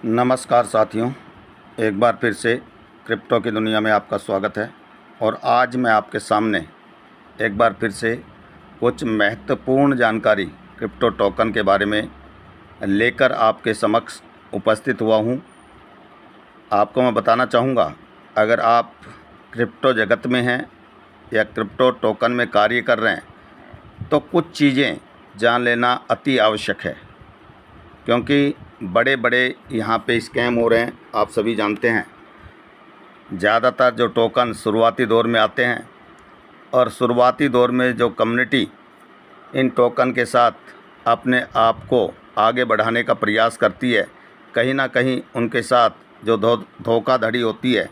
नमस्कार साथियों, एक बार फिर से क्रिप्टो की दुनिया में आपका स्वागत है। और आज मैं आपके सामने एक बार फिर से कुछ महत्वपूर्ण जानकारी क्रिप्टो टोकन के बारे में लेकर आपके समक्ष उपस्थित हुआ हूं। आपको मैं बताना चाहूँगा, अगर आप क्रिप्टो जगत में हैं या क्रिप्टो टोकन में कार्य कर रहे हैं तो कुछ चीज़ें जान लेना अति आवश्यक है, क्योंकि बड़े बड़े यहाँ पे स्कैम हो रहे हैं। आप सभी जानते हैं, ज़्यादातर जो टोकन शुरुआती दौर में आते हैं और शुरुआती दौर में जो कम्युनिटी इन टोकन के साथ अपने आप को आगे बढ़ाने का प्रयास करती है, कहीं ना कहीं उनके साथ जो धोखाधड़ी होती है,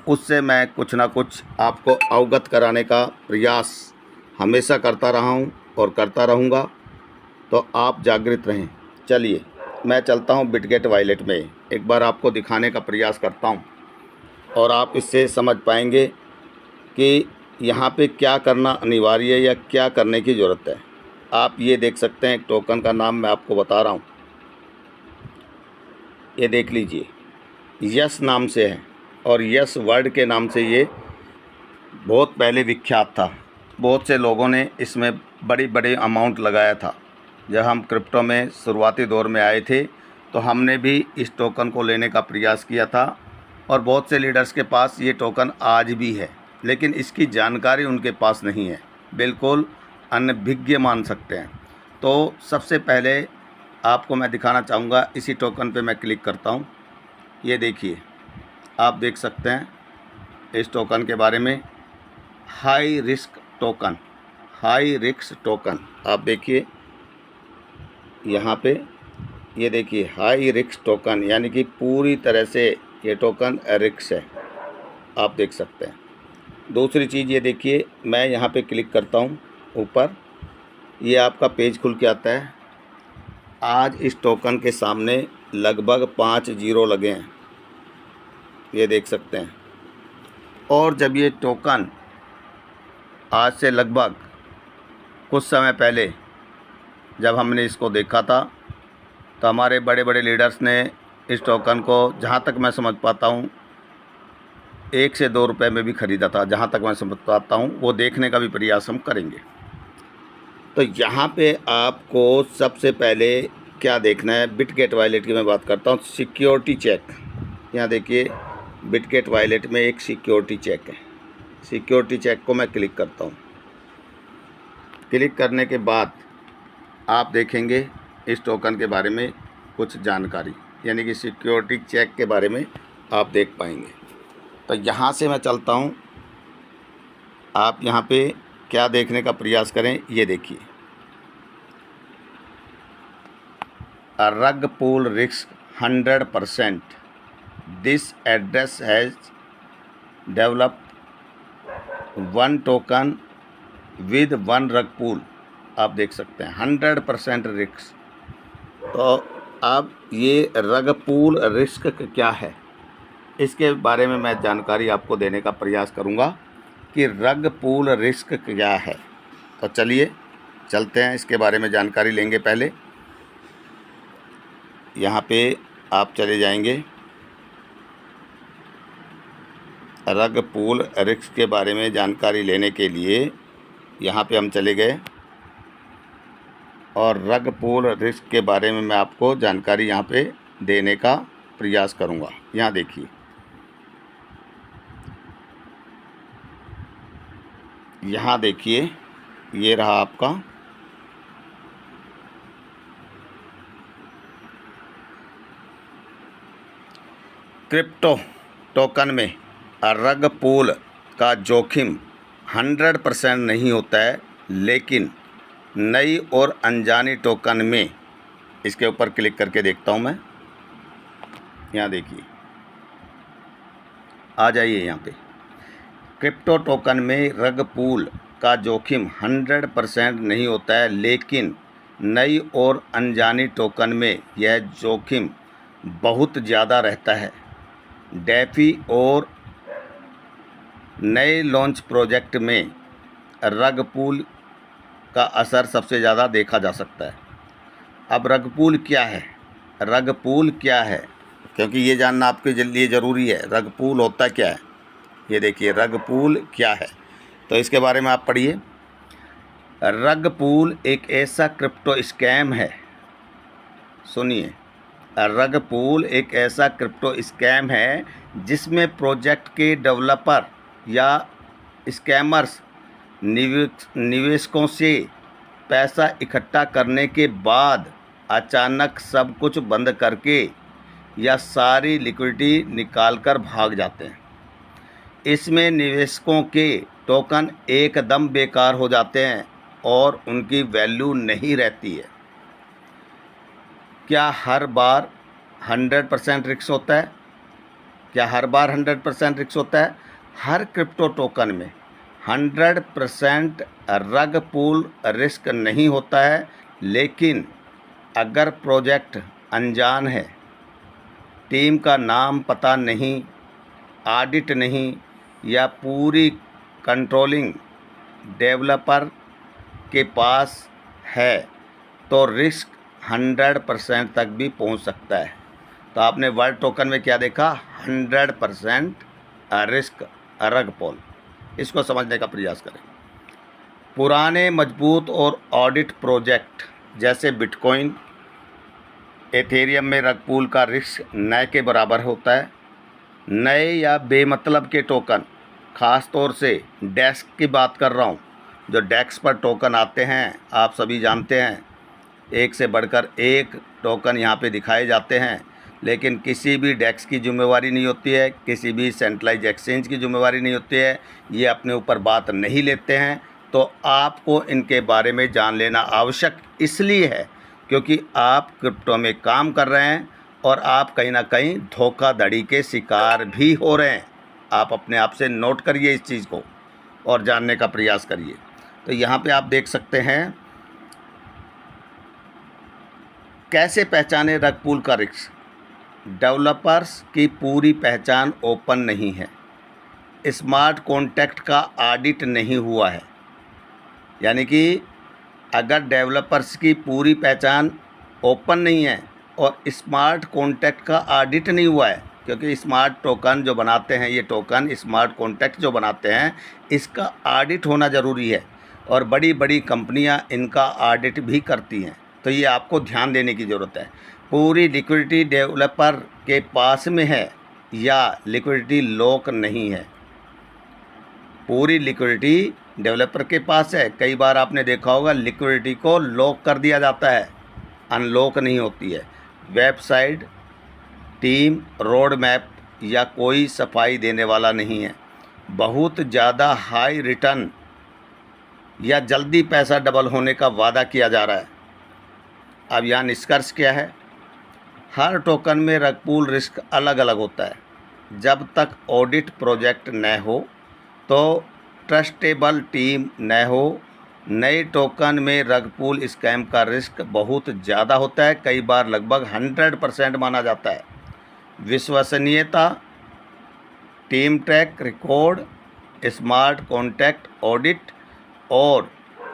उससे मैं कुछ ना कुछ आपको अवगत कराने का प्रयास हमेशा करता रहा हूँ और करता रहूँगा। तो आप जागृत रहें। चलिए मैं चलता हूँ बिटगेट वॉलेट में, एक बार आपको दिखाने का प्रयास करता हूँ और आप इससे समझ पाएंगे कि यहाँ पे क्या करना अनिवार्य है या क्या करने की ज़रूरत है। आप ये देख सकते हैं, एक टोकन का नाम मैं आपको बता रहा हूँ, ये देख लीजिए, यस नाम से है और यस वर्ड के नाम से ये बहुत पहले विख्यात था। बहुत से लोगों ने इसमें बड़ी बड़ी अमाउंट लगाया था। जब हम क्रिप्टो में शुरुआती दौर में आए थे तो हमने भी इस टोकन को लेने का प्रयास किया था और बहुत से लीडर्स के पास ये टोकन आज भी है, लेकिन इसकी जानकारी उनके पास नहीं है, बिल्कुल अनभिज्ञ मान सकते हैं। तो सबसे पहले आपको मैं दिखाना चाहूँगा, इसी टोकन पे मैं क्लिक करता हूँ। ये देखिए, आप देख सकते हैं इस टोकन के बारे में, high risk token, high risk token. आप देखिए यहाँ पे, ये देखिए हाई रिस्क टोकन, यानी कि पूरी तरह से ये टोकन रिस्क है, आप देख सकते हैं। दूसरी चीज़ ये देखिए, मैं यहाँ पे क्लिक करता हूँ ऊपर, ये आपका पेज खुल के आता है। आज इस टोकन के सामने लगभग 5 जीरो लगे हैं, ये देख सकते हैं। और जब ये टोकन आज से लगभग कुछ समय पहले जब हमने इसको देखा था तो हमारे बड़े बड़े लीडर्स ने इस टोकन को, जहाँ तक मैं समझ पाता हूँ, 1 से 2 रुपए में भी ख़रीदा था। जहाँ तक मैं समझ पाता हूँ, वो देखने का भी प्रयास हम करेंगे। तो यहाँ पे आपको सबसे पहले क्या देखना है, बिटगेट वॉलेट की मैं बात करता हूँ, सिक्योरिटी चेक। यहाँ देखिए, बिटगेट वॉलेट में एक सिक्योरिटी चेक है। सिक्योरिटी चेक को मैं क्लिक करता हूँ। क्लिक करने के बाद आप देखेंगे इस टोकन के बारे में कुछ जानकारी, यानी कि सिक्योरिटी चेक के बारे में आप देख पाएंगे। तो यहाँ से मैं चलता हूँ, आप यहाँ पे क्या देखने का प्रयास करें, ये देखिए, रग pool risk 100%, this address has developed 1 token with 1 रग पूल। आप देख सकते हैं 100% रिस्क। तो अब ये रग पूल रिस्क क्या है, इसके बारे में मैं जानकारी आपको देने का प्रयास करूंगा कि रग पूल रिस्क क्या है। तो चलिए चलते हैं, इसके बारे में जानकारी लेंगे। पहले यहाँ पे आप चले जाएंगे, रग पूल रिस्क के बारे में जानकारी लेने के लिए यहाँ पे हम चले गए और रग पूल रिस्क के बारे में मैं आपको जानकारी यहाँ पे देने का प्रयास करूँगा। यहाँ देखिए, यहाँ देखिए, ये रहा आपका क्रिप्टो टोकन में रग पूल का जोखिम 100% नहीं होता है, लेकिन नई और अनजानी टोकन में, इसके ऊपर क्लिक करके देखता हूँ मैं। यहाँ देखिए, आ जाइए यहाँ पे, क्रिप्टो टोकन में रग पूल का जोखिम 100% नहीं होता है, लेकिन नई और अनजानी टोकन में यह जोखिम बहुत ज़्यादा रहता है। डेफी और नए लॉन्च प्रोजेक्ट में रग पूल का असर सबसे ज़्यादा देखा जा सकता है। अब रग पूल क्या है, रग पूल क्या है, क्योंकि ये जानना आपके लिए ज़रूरी है। रग पूल होता क्या है, ये देखिए रग पूल क्या है, तो इसके बारे में आप पढ़िए। रग पूल एक ऐसा क्रिप्टो स्कैम है, सुनिए, रग पूल एक ऐसा क्रिप्टो स्कैम है जिसमें प्रोजेक्ट के डेवलपर या स्कैमर्स निवेशकों से पैसा इकट्ठा करने के बाद अचानक सब कुछ बंद करके या सारी लिक्विडिटी निकालकर भाग जाते हैं। इसमें निवेशकों के टोकन एकदम बेकार हो जाते हैं और उनकी वैल्यू नहीं रहती है। क्या हर बार 100% रिस्क होता है? क्या हर बार 100% रिस्क होता है? हर क्रिप्टो टोकन में 100% रग पूल रिस्क नहीं होता है, लेकिन अगर प्रोजेक्ट अनजान है, टीम का नाम पता नहीं, ऑडिट नहीं या पूरी कंट्रोलिंग डेवलपर के पास है तो रिस्क 100% तक भी पहुंच सकता है। तो आपने वर्ल्ड टोकन में क्या देखा? 100% रिस्क रग पूल। इसको समझने का प्रयास करें। पुराने मजबूत और ऑडिट प्रोजेक्ट जैसे बिटकॉइन, एथेरियम में रग पूल का रिस्क न के बराबर होता है। नए या बेमतलब के टोकन, ख़ास तौर से डेस्क की बात कर रहा हूँ, जो डेस्क पर टोकन आते हैं आप सभी जानते हैं, एक से बढ़कर एक टोकन यहाँ पे दिखाए जाते हैं, लेकिन किसी भी डेस्क की जिम्मेवारी नहीं होती है, किसी भी सेंट्रलाइज एक्सचेंज की जिम्मेवारी नहीं होती है, ये अपने ऊपर बात नहीं लेते हैं। तो आपको इनके बारे में जान लेना आवश्यक इसलिए है क्योंकि आप क्रिप्टो में काम कर रहे हैं और आप कहीं ना कहीं धोखाधड़ी के शिकार भी हो रहे हैं। आप अपने आप से नोट करिए इस चीज़ को और जानने का प्रयास करिए। तो यहाँ पे आप देख सकते हैं कैसे पहचाने रग पूल का रिस्क। डेवलपर्स की पूरी पहचान ओपन नहीं है, स्मार्ट कॉन्ट्रैक्ट का ऑडिट नहीं हुआ है। यानी कि अगर डेवलपर्स की पूरी पहचान ओपन नहीं है और स्मार्ट कॉन्ट्रैक्ट का ऑडिट नहीं हुआ है, क्योंकि स्मार्ट टोकन जो बनाते हैं, ये टोकन स्मार्ट कॉन्ट्रैक्ट जो बनाते हैं, इसका ऑडिट होना ज़रूरी है और बड़ी बड़ी कंपनियां इनका ऑडिट भी करती हैं। तो ये आपको ध्यान देने की ज़रूरत है। पूरी लिक्विडिटी डेवलपर के पास में है या लिक्विडिटी लॉक नहीं है? पूरी लिक्विडिटी डेवलपर के पास है। कई बार आपने देखा होगा लिक्विडिटी को लॉक कर दिया जाता है, अनलॉक नहीं होती है। वेबसाइट, टीम, रोड मैप या कोई सफाई देने वाला नहीं है। बहुत ज़्यादा हाई रिटर्न या जल्दी पैसा डबल होने का वादा किया जा रहा है। अब यहाँ निष्कर्ष क्या है? हर टोकन में रग पूल रिस्क अलग अलग होता है। जब तक ऑडिट प्रोजेक्ट न हो तो ट्रस्टेबल टीम न हो, नए टोकन में रग पूल स्कैम का रिस्क बहुत ज़्यादा होता है, कई बार लगभग 100% माना जाता है। विश्वसनीयता, team track record, smart contract audit और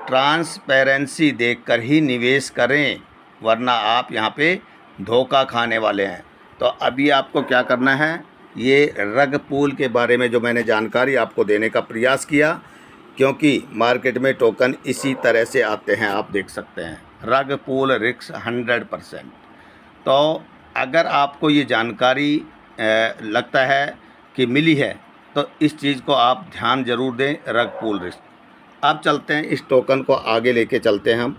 ट्रांसपेरेंसी देखकर ही निवेश करें, वरना आप यहाँ पे धोखा खाने वाले हैं। तो अभी आपको क्या करना है, ये रग पूल के बारे में जो मैंने जानकारी आपको देने का प्रयास किया, क्योंकि मार्केट में टोकन इसी तरह से आते हैं, आप देख सकते हैं रग पूल रिस्क 100%। तो अगर आपको ये जानकारी लगता है कि मिली है तो इस चीज़ को आप ध्यान ज़रूर दें, रग पूल रिस्क। अब चलते हैं इस टोकन को आगे लेके चलते हैं हम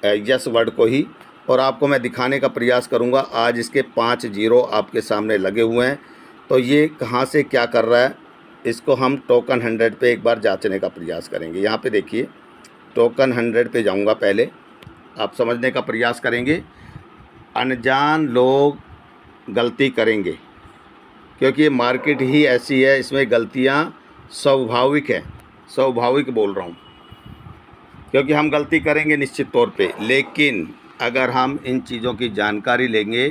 यस वर्ड को ही, और आपको मैं दिखाने का प्रयास करूंगा। आज इसके 5 जीरो आपके सामने लगे हुए हैं। तो ये कहाँ से क्या कर रहा है, इसको हम टोकन 100 पे एक बार जांचने का प्रयास करेंगे। यहाँ पे देखिए टोकन 100 पे जाऊंगा, पहले आप समझने का प्रयास करेंगे। अनजान लोग गलती करेंगे क्योंकि ये मार्केट ही ऐसी है, इसमें गलतियाँ स्वाभाविक हैं, स्वाभाविक बोल रहा हूँ, क्योंकि हम गलती करेंगे निश्चित तौर पे। लेकिन अगर हम इन चीज़ों की जानकारी लेंगे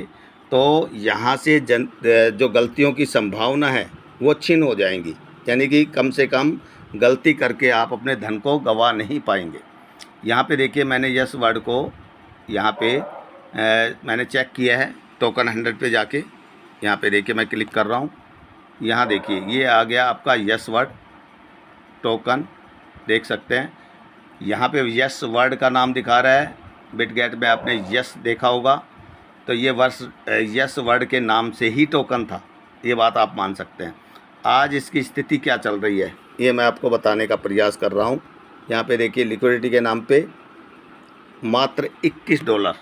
तो यहाँ से जो गलतियों की संभावना है वो छीन हो जाएंगी। यानी कि कम से कम गलती करके आप अपने धन को गंवा नहीं पाएंगे। यहाँ पे देखिए मैंने यस वर्ड को यहाँ पे मैंने चेक किया है टोकन 100 पे जाके, यहाँ पे देखिए मैं क्लिक कर रहा हूँ, यहाँ देखिए ये आ गया आपका यस वर्ड टोकन, देख सकते हैं यहाँ पे यस वर्ड का नाम दिखा रहा है। बिटगेट में आपने यस देखा होगा, तो ये यस वर्ड के नाम से ही टोकन था, ये बात आप मान सकते हैं। आज इसकी स्थिति क्या चल रही है ये मैं आपको बताने का प्रयास कर रहा हूँ। यहाँ पे देखिए लिक्विडिटी के नाम पे मात्र $21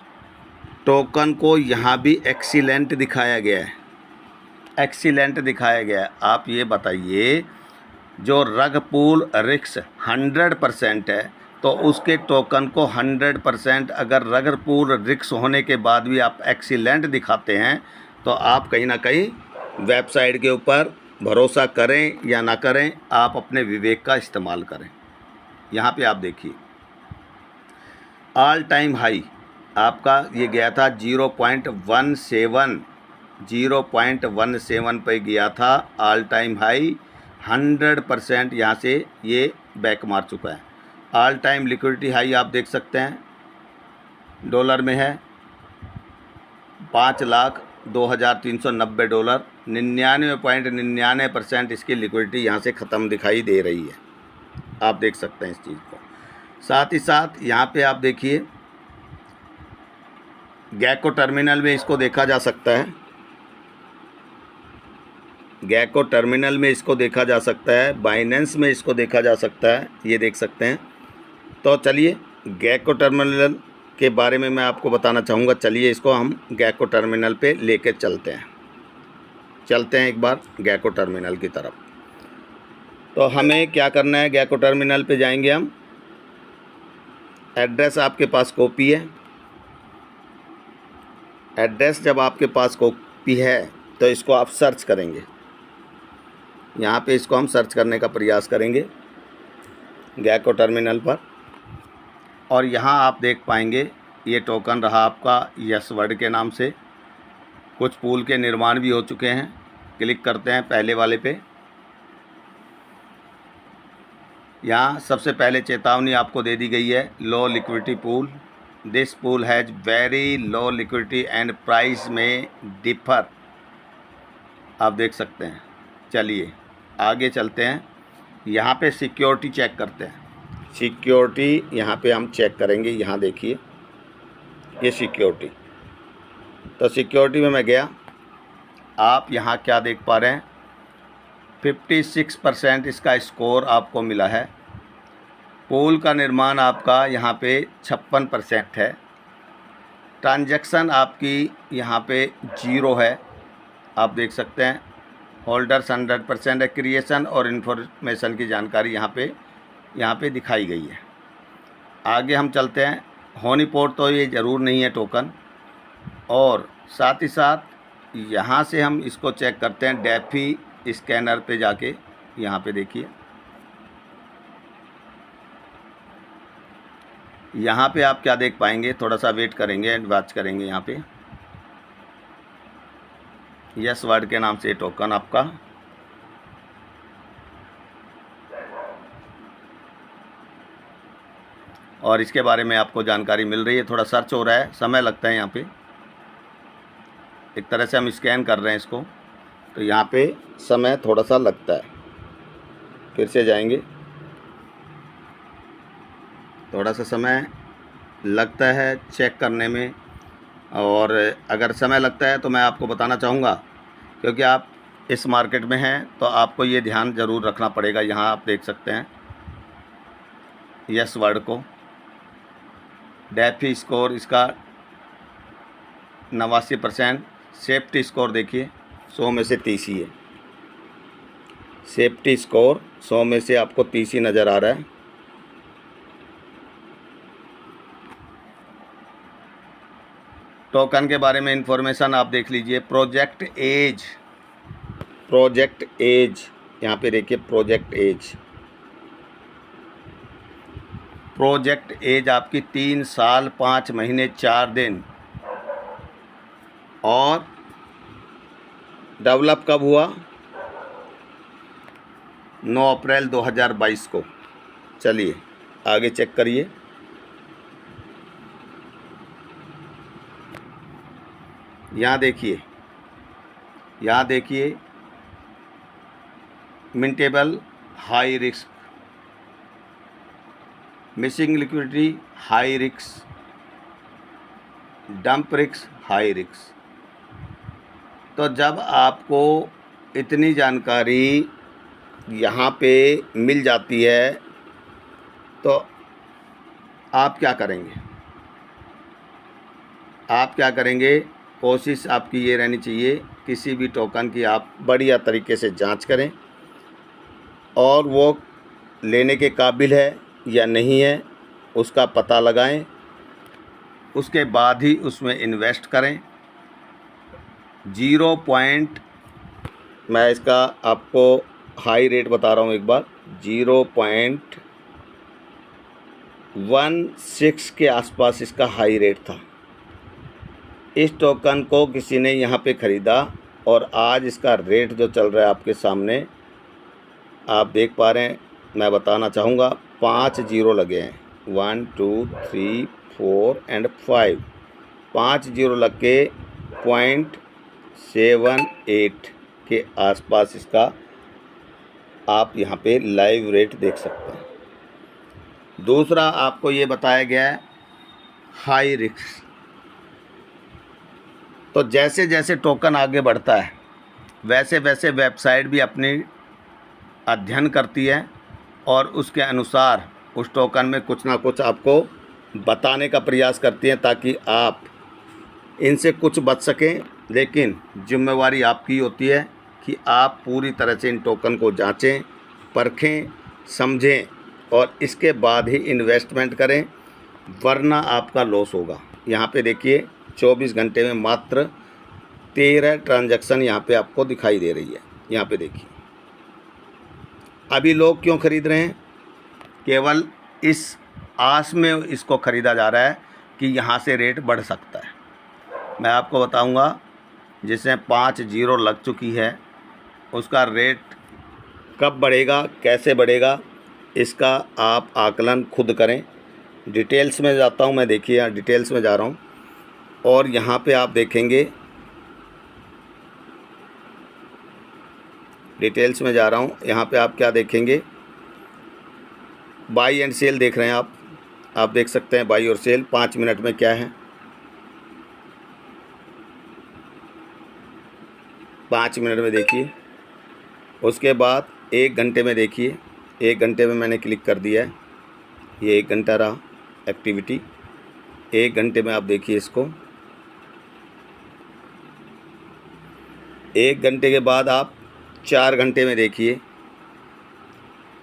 टोकन को यहाँ भी एक्सीलेंट दिखाया गया है, एक्सीलेंट दिखाया गया है। आप ये बताइए जो रग पूल रिक्स 100% है, तो उसके टोकन को 100% अगर रग पूल रिक्स होने के बाद भी आप एक्सीलेंट दिखाते हैं, तो आप कहीं ना कहीं वेबसाइट के ऊपर भरोसा करें या ना करें, आप अपने विवेक का इस्तेमाल करें। यहाँ पे आप देखिए ऑल टाइम हाई आपका ये गया था 0.17 पे गया था ऑल टाइम हाई। 100% यहाँ से ये बैक मार चुका है। ऑल टाइम लिक्विडिटी हाई आप देख सकते हैं डॉलर में है $5,02,390। 99.99% इसकी लिक्विडिटी यहाँ से ख़त्म दिखाई दे रही है, आप देख सकते हैं इस चीज़ को। साथ ही साथ यहाँ पे आप देखिए गैको टर्मिनल में इसको देखा जा सकता है, गैको टर्मिनल में इसको देखा जा सकता है, बाइनेंस में इसको देखा जा सकता है, ये देख सकते हैं। तो चलिए गैको टर्मिनल के बारे में मैं आपको बताना चाहूँगा। चलिए इसको हम गैको टर्मिनल पे लेके चलते हैं एक बार गैको टर्मिनल की तरफ। तो हमें क्या करना है, गैको टर्मिनल पे जाएंगे हम। एड्रेस आपके पास कॉपी है, एड्रेस जब आपके पास कॉपी है तो इसको आप सर्च करेंगे। यहाँ पे इसको हम सर्च करने का प्रयास करेंगे गैको टर्मिनल पर, और यहाँ आप देख पाएंगे ये टोकन रहा आपका यस वर्ड के नाम से। कुछ पूल के निर्माण भी हो चुके हैं। क्लिक करते हैं पहले वाले पे। यहाँ सबसे पहले चेतावनी आपको दे दी गई है, low liquidity pool, this pool has very low liquidity and price में डिफर, आप देख सकते हैं। चलिए आगे चलते हैं, यहाँ पे सिक्योरिटी चेक करते हैं। सिक्योरिटी यहाँ पे हम चेक करेंगे। यहाँ देखिए ये सिक्योरिटी, तो सिक्योरिटी में मैं गया, आप यहाँ क्या देख पा रहे हैं 56% इसका स्कोर आपको मिला है। पूल का निर्माण आपका यहाँ पे 56% है। ट्रांजैक्शन आपकी यहाँ पे 0 है, आप देख सकते हैं। होल्डर्स 100% है। क्रिएशन और इन्फॉर्मेशन की जानकारी यहाँ पे दिखाई गई है। आगे हम चलते हैं। होनीपोर्ट तो ये ज़रूर नहीं है टोकन, और साथ ही साथ यहाँ से हम इसको चेक करते हैं डेफी स्कैनर पे जाके। यहाँ पे देखिए, यहाँ पे आप क्या देख पाएंगे, थोड़ा सा वेट करेंगे एंड वॉच करेंगे। यहाँ पे यस वर्ड के नाम से टोकन आपका और इसके बारे में आपको जानकारी मिल रही है। थोड़ा सर्च हो रहा है, समय लगता है यहाँ पे। एक तरह से हम स्कैन कर रहे हैं इसको, तो यहाँ पे समय थोड़ा सा लगता है। फिर से जाएंगे, थोड़ा सा समय लगता है चेक करने में, और अगर समय लगता है तो मैं आपको बताना चाहूँगा, क्योंकि आप इस मार्केट में हैं तो आपको ये ध्यान ज़रूर रखना पड़ेगा। यहाँ आप देख सकते हैं यस वर्ड को, डेफी स्कोर इसका 89%। सेफ्टी स्कोर देखिए 100 में से 30 ही है। सेफ्टी स्कोर 100 में से आपको 30 ही नज़र आ रहा है। टोकन के बारे में इंफॉर्मेशन आप देख लीजिए। प्रोजेक्ट एज यहाँ पे देखिए, प्रोजेक्ट एज आपकी 3 साल 5 महीने 4 दिन, और डेवलप कब हुआ 9 अप्रैल 2022 को। चलिए आगे चेक करिए। यहाँ देखिए यहाँ देखिए mintable high risk, missing liquidity high risk, dump risk high risk. तो जब आपको इतनी जानकारी यहाँ पे मिल जाती है तो आप क्या करेंगे? आप क्या करेंगे? कोशिश आपकी ये रहनी चाहिए किसी भी टोकन की आप बढ़िया तरीके से जांच करें और वो लेने के काबिल है या नहीं है उसका पता लगाएं, उसके बाद ही उसमें इन्वेस्ट करें। 0 पॉइंट, मैं इसका आपको हाई रेट बता रहा हूँ एक बार, 0.16 के आसपास इसका हाई रेट था। इस टोकन को किसी ने यहाँ पे ख़रीदा और आज इसका रेट जो चल रहा है आपके सामने आप देख पा रहे हैं। मैं बताना चाहूँगा 5 जीरो लगे हैं, 1 2 3 4 एंड 5, 5 जीरो लग के 0.78 के आसपास इसका आप यहाँ पे लाइव रेट देख सकते हैं। दूसरा आपको ये बताया गया है हाई रिस्क। तो जैसे जैसे टोकन आगे बढ़ता है वैसे वैसे वेबसाइट भी अपनी अध्ययन करती है और उसके अनुसार उस टोकन में कुछ ना कुछ आपको बताने का प्रयास करती हैं ताकि आप इनसे कुछ बच सकें। लेकिन जिम्मेवारी आपकी होती है कि आप पूरी तरह से इन टोकन को जांचें, परखें, समझें और इसके बाद ही इन्वेस्टमेंट करें, वरना आपका लॉस होगा। यहाँ पे देखिए 24 घंटे में मात्र 13 ट्रांजैक्शन यहाँ पे आपको दिखाई दे रही है। यहाँ पे देखिए अभी लोग क्यों ख़रीद रहे हैं? केवल इस आस में इसको ख़रीदा जा रहा है कि यहाँ से रेट बढ़ सकता है। मैं आपको बताऊंगा जिसमें 5 जीरो लग चुकी है उसका रेट कब बढ़ेगा, कैसे बढ़ेगा, इसका आप आकलन खुद करें। डिटेल्स में जाता हूं मैं, देखिए यहाँ डिटेल्स में जा रहा हूं और यहाँ पे आप देखेंगे, डिटेल्स में जा रहा हूं, यहाँ पे आप क्या देखेंगे, बाई एंड सेल देख रहे हैं आप देख सकते हैं बाई और सेल 5 मिनट में क्या है। 5 मिनट में देखिए, उसके बाद 1 घंटे में देखिए, 1 घंटे में मैंने क्लिक कर दिया है, ये 1 घंटा रहा एक्टिविटी। 1 घंटे में आप देखिए इसको, 1 घंटे के बाद आप 4 घंटे में देखिए,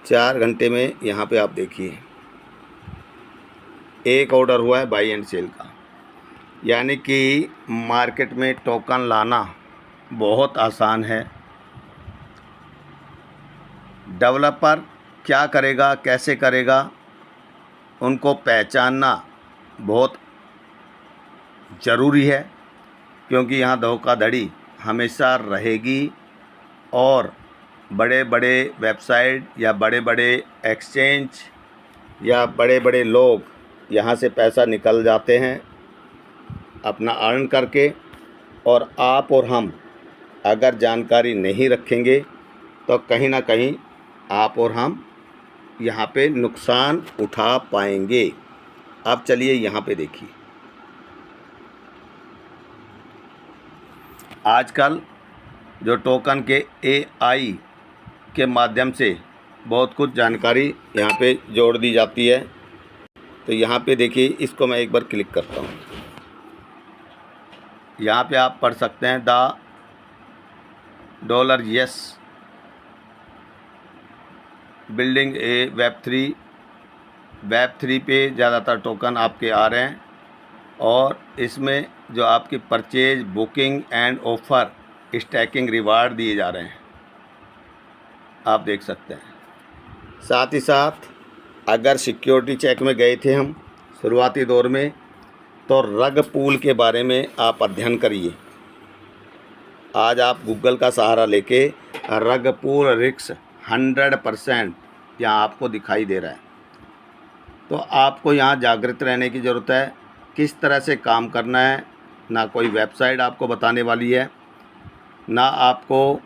4 घंटे में यहाँ पे आप देखिए एक ऑर्डर हुआ है बाई एंड सेल का। यानी कि मार्केट में टोकन लाना बहुत आसान है। डेवलपर क्या करेगा, कैसे करेगा, उनको पहचानना बहुत ज़रूरी है, क्योंकि यहाँ धोखाधड़ी हमेशा रहेगी और बड़े बड़े वेबसाइट या बड़े बड़े एक्सचेंज या बड़े बड़े लोग यहाँ से पैसा निकल जाते हैं अपना अर्न करके। और आप और हम अगर जानकारी नहीं रखेंगे तो कहीं ना कहीं आप और हम यहाँ पे नुकसान उठा पाएंगे। अब चलिए यहाँ पे देखिए, आजकल जो टोकन के AI के माध्यम से बहुत कुछ जानकारी यहाँ पे जोड़ दी जाती है। तो यहाँ पे देखिए, इसको मैं एक बार क्लिक करता हूँ, यहाँ पे आप पढ़ सकते हैं $yes बिल्डिंग ए वेब3 पे ज़्यादातर टोकन आपके आ रहे हैं और इसमें जो आपकी purchase, booking and offer, stacking reward दिए जा रहे हैं, आप देख सकते हैं। साथ ही साथ अगर सिक्योरिटी चेक में गए थे हम शुरुआती दौर में, तो रग पूल के बारे में आप अध्ययन करिए। आज आप गूगल का सहारा लेके रग पूल रिस्क 100% यहाँ आपको दिखाई दे रहा है। तो आपको यहाँ जागृत रहने की ज़रूरत है, किस तरह से काम करना है। ना कोई वेबसाइट आपको बताने वाली है, ना आपको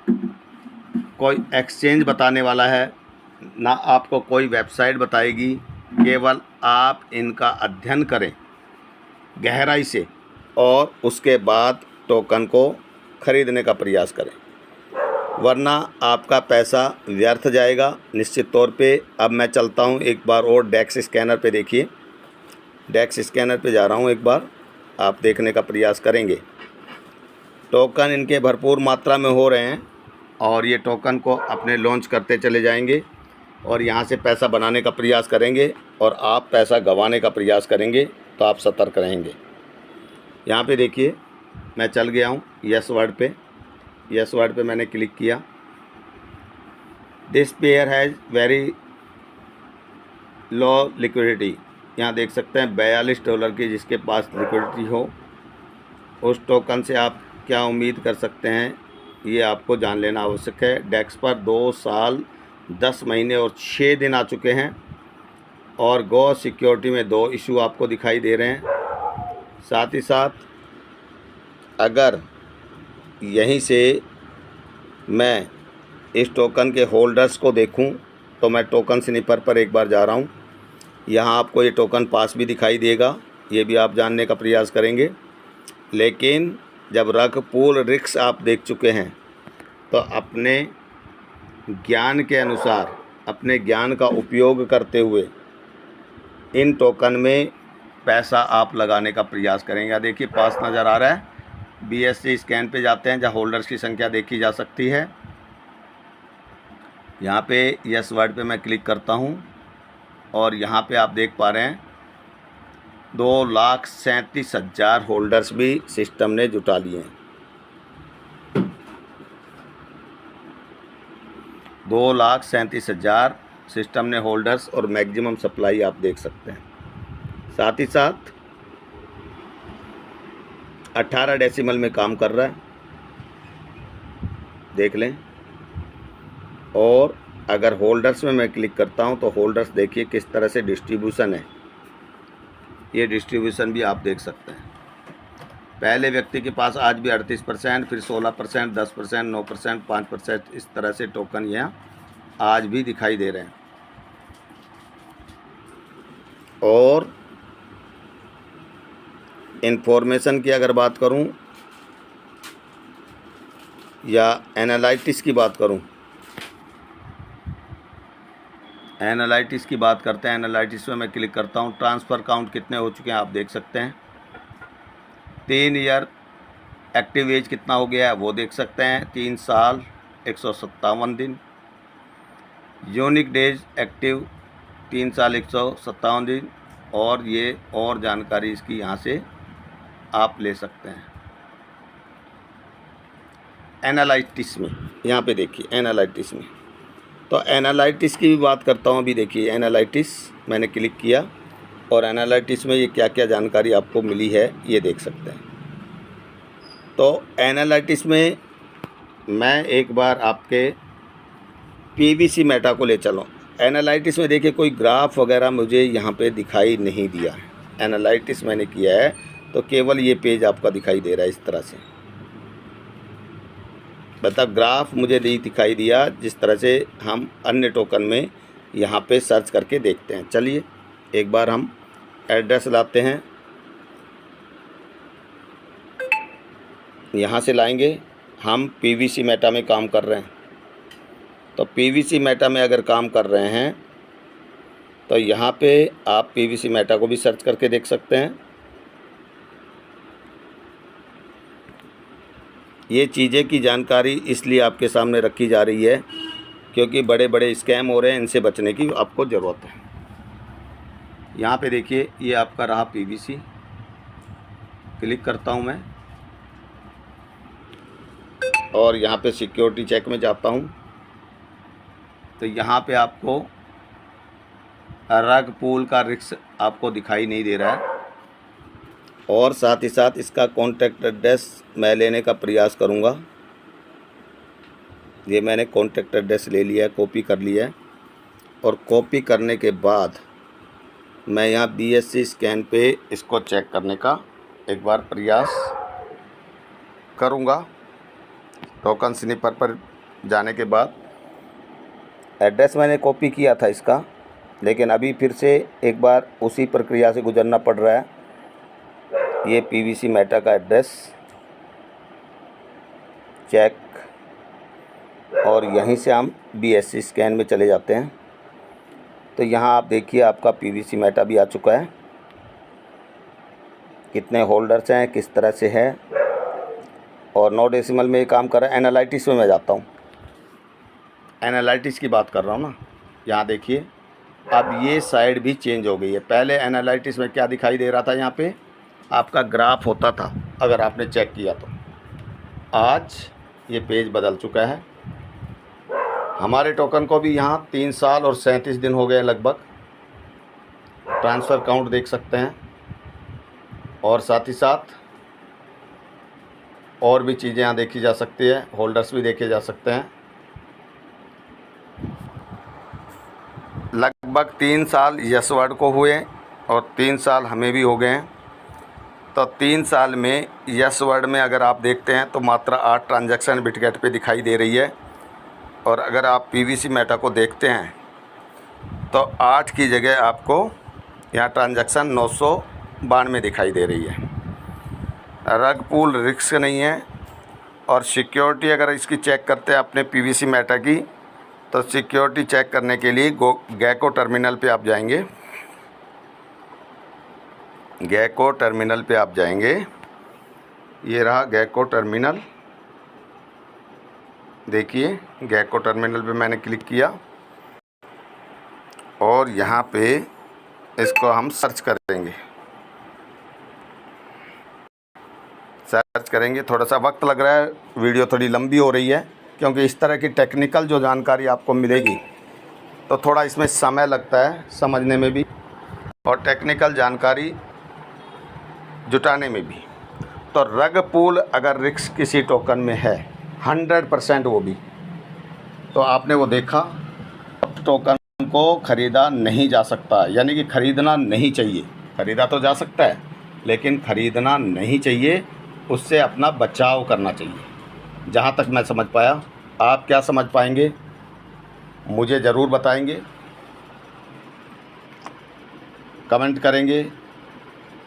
कोई एक्सचेंज बताने वाला है, ना आपको कोई वेबसाइट बताएगी। केवल आप इनका अध्ययन करें गहराई से और उसके बाद टोकन को ख़रीदने का प्रयास करें, वरना आपका पैसा व्यर्थ जाएगा निश्चित तौर पे। अब मैं चलता हूँ एक बार और डेक्स स्कैनर पे। देखिए, डेक्स स्कैनर पे जा रहा हूँ, एक बार आप देखने का प्रयास करेंगे। टोकन इनके भरपूर मात्रा में हो रहे हैं और ये टोकन को अपने लॉन्च करते चले जाएंगे और यहाँ से पैसा बनाने का प्रयास करेंगे और आप पैसा गंवाने का प्रयास करेंगे तो आप सतर्क रहेंगे। यहाँ पे देखिए, मैं चल गया हूँ यस वर्ड पे। यस वर्ड पे मैंने क्लिक किया। This pair has very low liquidity. यहाँ देख सकते हैं $42 की जिसके पास लिक्विडिटी हो, उस टोकन से आप क्या उम्मीद कर सकते हैं, ये आपको जान लेना आवश्यक है। डेक्स पर 2 साल 10 महीने और 6 दिन आ चुके हैं और गो सिक्योरिटी में 2 इशू आपको दिखाई दे रहे हैं। साथ ही साथ अगर यहीं से मैं इस टोकन के होल्डर्स को देखूं तो मैं टोकन स्निपर पर एक बार जा रहा हूं। यहां आपको ये टोकन पास भी दिखाई देगा, ये भी आप जानने का प्रयास करेंगे। लेकिन जब रग पुल रिस्क आप देख चुके हैं तो अपने ज्ञान के अनुसार, अपने ज्ञान का उपयोग करते हुए इन टोकन में पैसा आप लगाने का प्रयास करेंगे। देखिए पास नज़र आ रहा है। BSC स्कैन पे जाते हैं जहाँ होल्डर्स की संख्या देखी जा सकती है। यहाँ पे यस वर्ड पे मैं क्लिक करता हूँ और यहाँ पे आप देख पा रहे हैं 2,37,000 होल्डर्स भी सिस्टम ने जुटा लिए हैं। 2,37,000 सिस्टम ने होल्डर्स और मैक्सिमम सप्लाई आप देख सकते हैं। साथ ही साथ 18 डेसिमल में काम कर रहा है, देख लें। और अगर होल्डर्स में मैं क्लिक करता हूं तो होल्डर्स देखिए किस तरह से डिस्ट्रीब्यूशन है, ये डिस्ट्रीब्यूशन भी आप देख सकते हैं। पहले व्यक्ति के पास आज भी 38%, फिर 16%, 10%, 9%, 5%, इस तरह से टोकन यहाँ आज भी दिखाई दे रहे हैं। और इन्फॉर्मेशन की अगर बात करूं या एनालिटिक्स की बात करूं, एनालिटिक्स की बात करते हैं। एनालिटिक्स में मैं क्लिक करता हूं। ट्रांसफ़र काउंट कितने हो चुके हैं आप देख सकते हैं। 3 ईयर एक्टिव एज कितना हो गया है वो देख सकते हैं, 3 साल 157 दिन। यूनिक डेज एक्टिव 3 साल 157 दिन। और ये और जानकारी इसकी यहाँ से आप ले सकते हैं। एनालिटिक्स में यहाँ पे देखिए, एनालिटिक्स में तो एनालिटिक्स की भी बात करता हूँ। अभी देखिए एनालिटिक्स मैंने क्लिक किया और एनालिटिक्स में ये क्या क्या जानकारी आपको मिली है ये देख सकते हैं। तो एनालिटिक्स में मैं एक बार आपके PVC मेटा को ले चलूँ। एनालिटिक्स में देखिए कोई ग्राफ वगैरह मुझे यहाँ पे दिखाई नहीं दिया है। एनालिटिक्स मैंने किया है तो केवल ये पेज आपका दिखाई दे रहा है इस तरह से, मतलब ग्राफ मुझे नहीं दिखाई दिया जिस तरह से हम अन्य टोकन में यहाँ पे सर्च करके देखते हैं। चलिए एक बार हम एड्रेस लाते हैं, यहाँ से लाएंगे। हम PVC मेटा में काम कर रहे हैं तो PVC मेटा में अगर काम कर रहे हैं तो यहाँ पे आप PVC मेटा को भी सर्च करके देख सकते हैं। ये चीज़ें की जानकारी इसलिए आपके सामने रखी जा रही है क्योंकि बड़े बड़े स्कैम हो रहे हैं, इनसे बचने की आपको ज़रूरत है। यहाँ पे देखिए ये आपका रहा PVC, क्लिक करता हूँ मैं और यहाँ पे सिक्योरिटी चेक में जाता हूँ तो यहाँ पे आपको रग पूल का रिस्क आपको दिखाई नहीं दे रहा है। और साथ ही साथ इसका कॉन्टैक्ट एड्रेस मैं लेने का प्रयास करूँगा। ये मैंने कॉन्टैक्ट एड्रेस ले लिया है, कॉपी कर लिया है। और कॉपी करने के बाद मैं यहाँ BSC स्कैन पे इसको चेक करने का एक बार प्रयास करूँगा। टोकन स्निपर पर जाने के बाद एड्रेस मैंने कॉपी किया था इसका, लेकिन अभी फिर से एक बार उसी प्रक्रिया से गुजरना पड़ रहा है। ये पीवीसी मेटा का एड्रेस चेक, और यहीं से हम बीएससी स्कैन में चले जाते हैं। तो यहाँ आप देखिए आपका पीवीसी मेटा भी आ चुका है, कितने होल्डर्स हैं, किस तरह से है, और 9 डेसिमल में ये काम कर रहा है। एनालिटिक्स में मैं जाता हूँ, एनालिटिक्स की बात कर रहा हूँ ना। यहाँ देखिए अब ये साइड भी चेंज हो गई है। पहले एनालिटिक्स में क्या दिखाई दे रहा था, यहाँ पे आपका ग्राफ होता था अगर आपने चेक किया तो। आज ये पेज बदल चुका है। हमारे टोकन को भी यहाँ 3 साल और 37 दिन हो गए लगभग। ट्रांसफ़र काउंट देख सकते हैं, और साथ ही साथ और भी चीज़ें यहाँ देखी जा सकती है, होल्डर्स भी देखे जा सकते हैं। लगभग 3 साल यस वर्ड को हुए और 3 साल हमें भी हो गए हैं। तो 3 साल में यस वर्ड में अगर आप देखते हैं तो मात्र 8 ट्रांजैक्शन बिटगेट पे दिखाई दे रही है, और अगर आप पीवीसी मेटा को देखते हैं तो 8 की जगह आपको यहाँ ट्रांजैक्शन 992 दिखाई दे रही है। रग पूल रिस्क नहीं है। और सिक्योरिटी अगर इसकी चेक करते हैं अपने पीवीसी मेटा की, तो सिक्योरिटी चेक करने के लिए गैको टर्मिनल पे आप जाएंगे। गैको टर्मिनल पे आप जाएंगे, ये रहा गैको टर्मिनल। देखिए गैको टर्मिनल पे मैंने क्लिक किया, और यहाँ पे इसको हम सर्च करेंगे। सर्च करेंगे, थोड़ा सा वक्त लग रहा है, वीडियो थोड़ी लंबी हो रही है, क्योंकि इस तरह की टेक्निकल जो जानकारी आपको मिलेगी तो थोड़ा इसमें समय लगता है समझने में भी, और टेक्निकल जानकारी जुटाने में भी। तो रग पूल अगर रिस्क किसी टोकन में है 100%, वो भी तो आपने वो देखा, टोकन को ख़रीदा नहीं जा सकता, यानी कि ख़रीदना नहीं चाहिए। ख़रीदा तो जा सकता है, लेकिन ख़रीदना नहीं चाहिए, उससे अपना बचाव करना चाहिए। जहाँ तक मैं समझ पाया, आप क्या समझ पाएंगे मुझे ज़रूर बताएंगे, कमेंट करेंगे।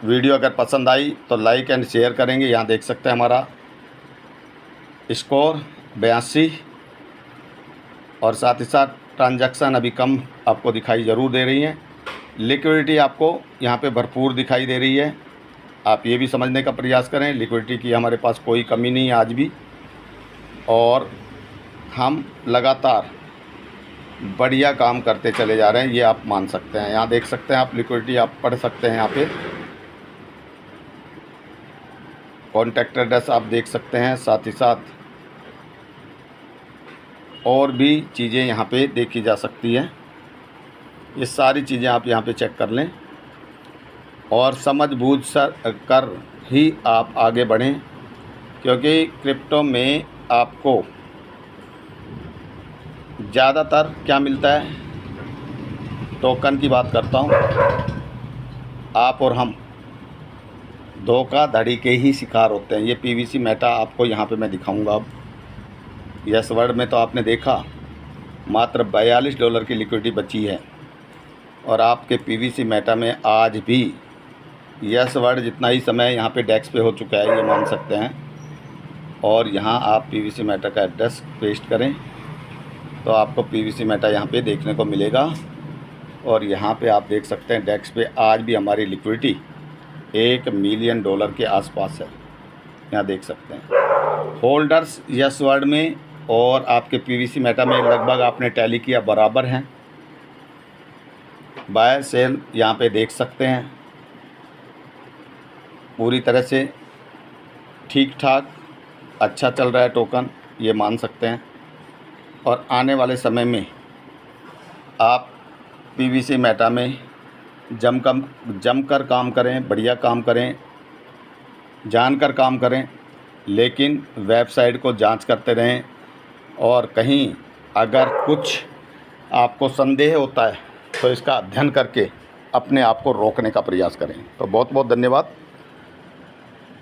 वीडियो अगर पसंद आई तो लाइक एंड शेयर करेंगे। यहाँ देख सकते हैं हमारा स्कोर 82, और साथ ही साथ ट्रांजैक्शन अभी कम आपको दिखाई ज़रूर दे रही हैं। लिक्विडिटी आपको यहाँ पे भरपूर दिखाई दे रही है। आप ये भी समझने का प्रयास करें, लिक्विडिटी की हमारे पास कोई कमी नहीं है आज भी, और हम लगातार बढ़िया काम करते चले जा रहे हैं, ये आप मान सकते हैं। यहाँ देख सकते हैं आप लिक्विडिटी, आप पढ़ सकते हैं। यहाँ पे कॉन्टैक्ट एड्रेस आप देख सकते हैं, साथ ही साथ और भी चीज़ें यहाँ पे देखी जा सकती है। ये सारी चीज़ें आप यहाँ पे चेक कर लें, और समझ बूझ कर ही आप आगे बढ़ें, क्योंकि क्रिप्टो में आपको ज़्यादातर क्या मिलता है, टोकन की बात करता हूँ, आप और हम धोखाधड़ी के ही शिकार होते हैं। ये पीवीसी मेटा आपको यहाँ पे मैं दिखाऊंगा। अब यस वर्ड में तो आपने देखा मात्र $42 की लिक्विडिटी बची है, और आपके पीवीसी मेटा में आज भी यस वर्ड जितना ही समय यहाँ पे डेस्क पे हो चुका है, ये मान सकते हैं। और यहाँ आप पीवीसी मेटा का एड्रेस पेस्ट करें तो आपको पीवीसी मेटा यहाँ पे देखने को मिलेगा, और यहाँ पे आप देख सकते हैं डेस्क पे आज भी हमारी लिक्विडिटी $1 मिलियन के आसपास है। यहाँ देख सकते हैं होल्डर्स यस वर्ड में और आपके पीवीसी मेटा में लगभग आपने टैली किया बराबर हैं। बाय सेल यहाँ पे देख सकते हैं, पूरी तरह से ठीक ठाक अच्छा चल रहा है टोकन, ये मान सकते हैं। और आने वाले समय में आप पीवीसी मेटा में जमकर काम करें, बढ़िया काम करें, जानकर काम करें, लेकिन वेबसाइट को जांच करते रहें, और कहीं अगर कुछ आपको संदेह होता है तो इसका अध्ययन करके अपने आप को रोकने का प्रयास करें। तो बहुत बहुत धन्यवाद।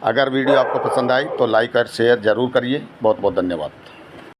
अगर वीडियो आपको पसंद आई तो लाइक और शेयर ज़रूर करिए। बहुत बहुत धन्यवाद।